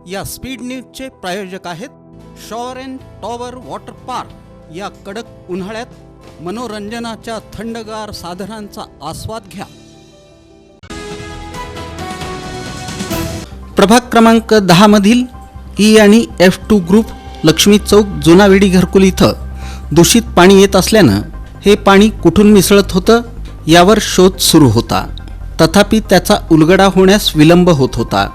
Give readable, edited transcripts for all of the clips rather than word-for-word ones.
या स्पीड न्यूजचे प्रायोजक आहेत shower and tower water park. या कडक उन्हाळ्यात मनोरंजनाच्या थंडगार साधनांचा आस्वाद घ्या। प्रभाग क्रमांक 10 मधील ई आणि F2 ग्रुप लक्ष्मी चौक जुनावेडी घरकुल इथं दूषित पाणी येत असल्यानं हे पाणी कुठून मिसळत होतं यावर शोध सुरू होता। तथापि त्याचा उलगडा होण्यास विलंब होत होता।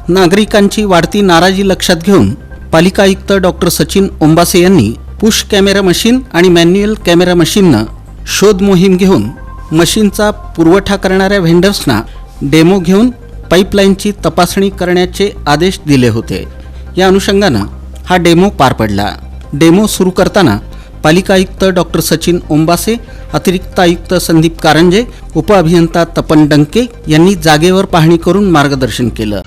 नागरिकांची वाढती नाराजी लक्षात घेऊन पालिका आयुक्त डॉक्टर सचिन ओंबासे यांनी पुश कॅमेरा मशीन आणि मॅन्युअल कॅमेरा मशीननं शोध मोहीम घेऊन मशीनचा पुरवठा करणाऱ्या व्हेंडर्सना डेमो घेऊन पाईपलाईनची तपासणी करण्याचे आदेश दिले होते। या अनुषंगानं हा डेमो पार पडला। डेमो सुरू करताना पालिका आयुक्त डॉक्टर सचिन ओंबासे, अतिरिक्त आयुक्त संदीप कारंजे, उपअभियंता तपन डंके यांनी जागेवर पाहणी करून मार्गदर्शन केलं।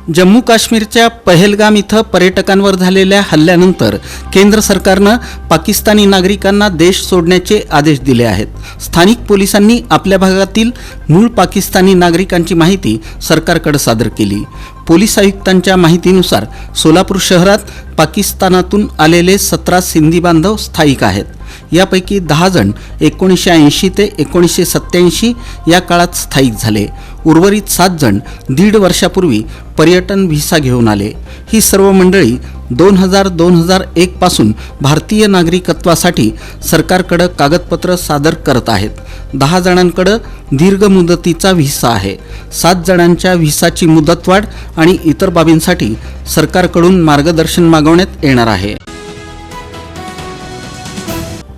जम्मू काश्मीरच्या पहलगाम इथं पर्यटकांवर झालेल्या हल्ल्यानंतर केंद्र सरकारनं पाकिस्तानी नागरिकांना देश सोडण्याचे आदेश दिले आहेत। स्थानिक पोलिसांनी आपल्या भागातील मूळ पाकिस्तानी नागरिकांची माहिती सरकारकडे सादर केली। पोलीस आयुक्तांच्या माहितीनुसार सोलापूर शहरात पाकिस्तानातून आलेले 17 सिंधी बांधव स्थायिक आहेत। यापैकी 10 जण 1980 ते 1987 या काळात स्थायिक झाले। उर्वरित 7 जण 1.5 वर्षापूर्वी पर्यटन व्हिसा घेऊन आले। ही सर्व मंडळी 2001 पासून भारतीय नागरिकत्वासाठी सरकारकडे कागदपत्र सादर करत आहेत। 10 जणांकडे दीर्घ मुदतीचा व्हिसा आहे। 7 जणांच्या व्हिसाची मुदतवाढ आणि इतर बाबींसाठी सरकारकडून मार्गदर्शन मागवण्यात येणार आहे।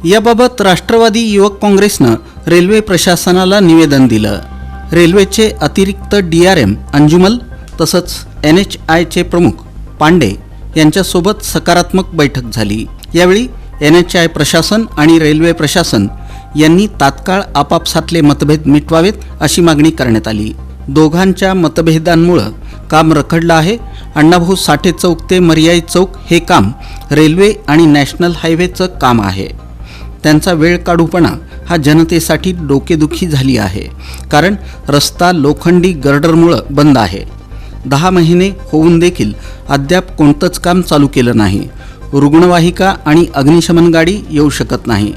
याबाबत राष्ट्रवादी युवक काँग्रेसनं रेल्वे प्रशासनाला निवेदन दिलं। रेल्वेचे अतिरिक्त DRM अंजुमल तसंच NHIचे प्रमुख पांडे यांच्यासोबत सकारात्मक बैठक झाली। यावेळी NHI प्रशासन आणि रेल्वे प्रशासन यांनी तात्काळ आपापसातले मतभेद मिटवावेत अशी मागणी करण्यात आली। दोघांच्या मतभेदांमुळे काम रखडलं आहे। अण्णाभाऊ साठे चौक ते मर्याई चौक हे काम रेल्वे आणि नॅशनल हायवेचं काम आहे। त्यांचा वेळ काढूपणा हा जनतेसाठी डोकेदुखी झाली आहे, कारण रस्ता लोखंडी गर्डरमुळे बंद आहे। 10 महिने होऊन देखील अद्याप कोणतंच काम चालू केलं नाही। रुग्णवाहिका आणि अग्निशमन गाडी येऊ शकत नाही।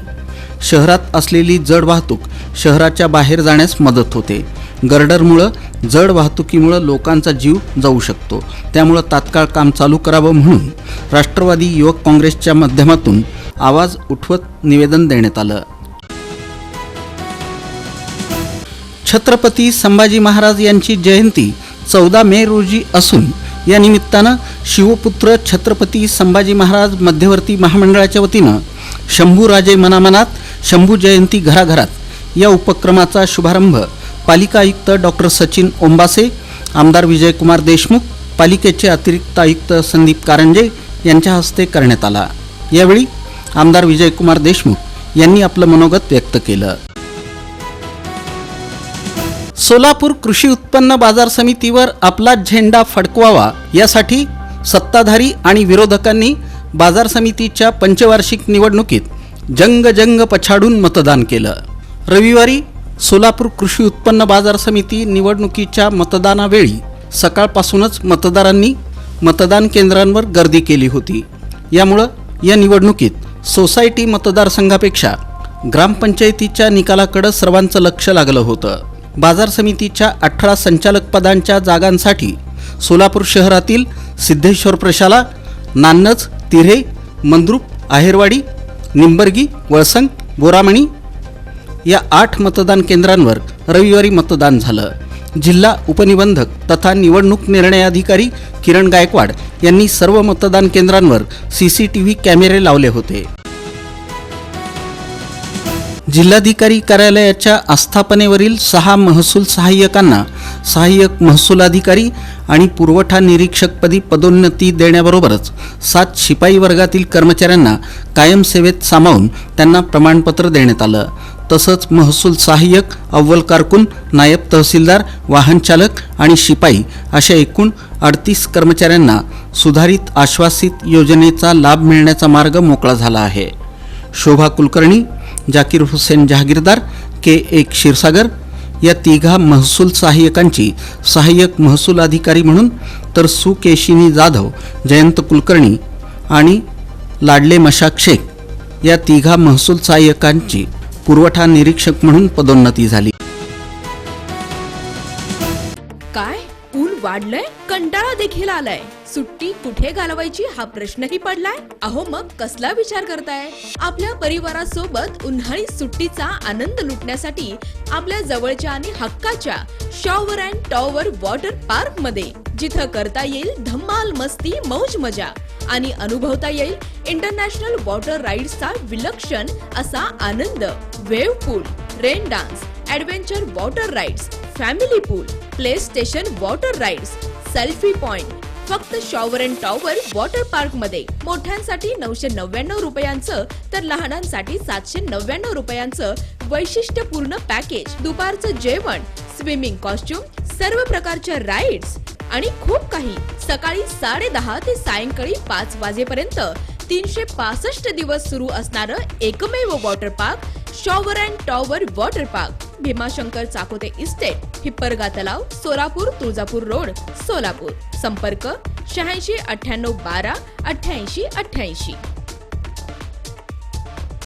शहरात असलेली जड वाहतूक शहराच्या बाहेर जाण्यास मदत होते। गर्डरमुळे जड वाहतुकीमुळे लोकांचा जीव जाऊ शकतो। त्यामुळे तात्काळ काम चालू करावं म्हणून राष्ट्रवादी युवक काँग्रेसच्या माध्यमातून आवाज उठवत निवेदन देण्यात आलं। छत्रपती संभाजी महाराज यांची जयंती 14 मे रोजी असून या निमित्तानं शिवपुत्र छत्रपती संभाजी महाराज मध्यवर्ती महामंडळाच्या वतीनं शंभूराजे मनामनात, शंभू जयंती घराघरात या उपक्रमाचा शुभारंभ पालिका आयुक्त डॉक्टर सचिन ओंबासे, आमदार विजयकुमार देशमुख, पालिकेचे अतिरिक्त आयुक्त संदीप कारंजे यांच्या हस्ते करण्यात आला। यावेळी आमदार विजयकुमार देशमुख यांनी आपलं मनोगत व्यक्त केलं। सोलापूर कृषी उत्पन्न बाजार समितीवर आपला झेंडा फडकवावा यासाठी सत्ताधारी आणि विरोधकांनी बाजार समितीच्या पंचवार्षिक निवडणुकीत जंग पछाडून मतदान केलं। रविवारी सोलापूर कृषी उत्पन्न बाजार समिती निवडणुकीच्या मतदानावेळी सकाळपासूनच मतदारांनी मतदान केंद्रांवर गर्दी केली होती। यामुळे या निवडणुकीत सोसायटी मतदारसंघापेक्षा ग्रामपंचायतीच्या निकालाकडे सर्वांचं लक्ष लागलं होतं। बाजार समितीच्या 18 संचालक पदांच्या जागांसाठी सोलापूर शहरातील सिद्धेश्वर प्रशाला, नान्नज, तिऱ्हे, मंद्रुप, आहेरवाडी, निंबर्गी, वळसंग, बोरामणी या 8 मतदान केंद्रांवर रविवारी मतदान झालं। जिल्हा उपनिबंधक तथा निवडणूक निर्णय अधिकारी किरण गायकवाड यांनी सर्व मतदान केंद्रांवर CCTV कॅमेरे लावले होते। जिल्हाधिकारी कार्यालयाच्या आस्थापनेवरील 6 महसूल सहाय्यकांना सहाय्यक महसूल अधिकारी आणि पुरवठा निरीक्षकपदी पदोन्नती देण्याबरोबरच 7 शिपाई वर्गातील कर्मचाऱ्यांना कायम सेवेत सामावून त्यांना प्रमाणपत्र देण्यात आलं। तसंच महसूल सहाय्यक, अव्वल कारकून, नायब तहसीलदार, वाहन चालक आणि शिपाई अशा एकूण 38 कर्मचाऱ्यांना सुधारित आश्वासित योजनेचा लाभ मिळण्याचा मार्ग मोकळा झाला आहे। शोभा कुलकर्णी, जाकीर हुसेन जहागीरदार, K1 क्षीरसागर या तिघा महसूल सहाय्यकांची सहाय्यक महसूल अधिकारी म्हणून तर सुकेशिनी जाधव, जयंत कुलकर्णी आणि लाडले मशाक शेख या तिघा महसूल सहाय्यकांची पुरवठा निरीक्षक म्हणून पदोन्नती झाली. काय ऊन वाढलंय, कंटाळा देखील आलाय, सुट्टी कुठे घालवायची हा प्रश्नही पडलाय. अहो मग कसला विचार करताय? आपल्या परिवारासोबत उन्हाळी सुट्टीचा आनंद लुटण्यासाठी आपल्या जवळच्या आणि हक्काच्या shower and tower water park मध्ये, जिथं करता येईल धम्माल मस्ती मौज मजा आणि अनुभवता येईल इंटरनॅशनल वॉटर राईड्सचा विलक्षण असा आनंद. Wave pool, rain dance, adventure water rides, family pool, play station water rides, selfie point, फक्त shower and tower water park मध्ये. मोठ्यांसाठी 999 रुपयांचं तर लहानांसाठी 799 रुपयांचं वैशिष्ट्यपूर्ण पॅकेज. दुपारचं जेवण, स्विमिंग कॉस्ट्युम, सर्व प्रकारच्या राईड्स आणि खूप काही. सकाळी 10:30 ते सायंकाळी 5 वाजेपर्यंत 365 दिवस सुरू असणारं एकमेव water park shower and tower water park. Bhimashankar Chakote estate, Hipparga तलाव, सोलापूर, तुळजापूर रोड, सोलापूर. संपर्क 86 98 12 88 88.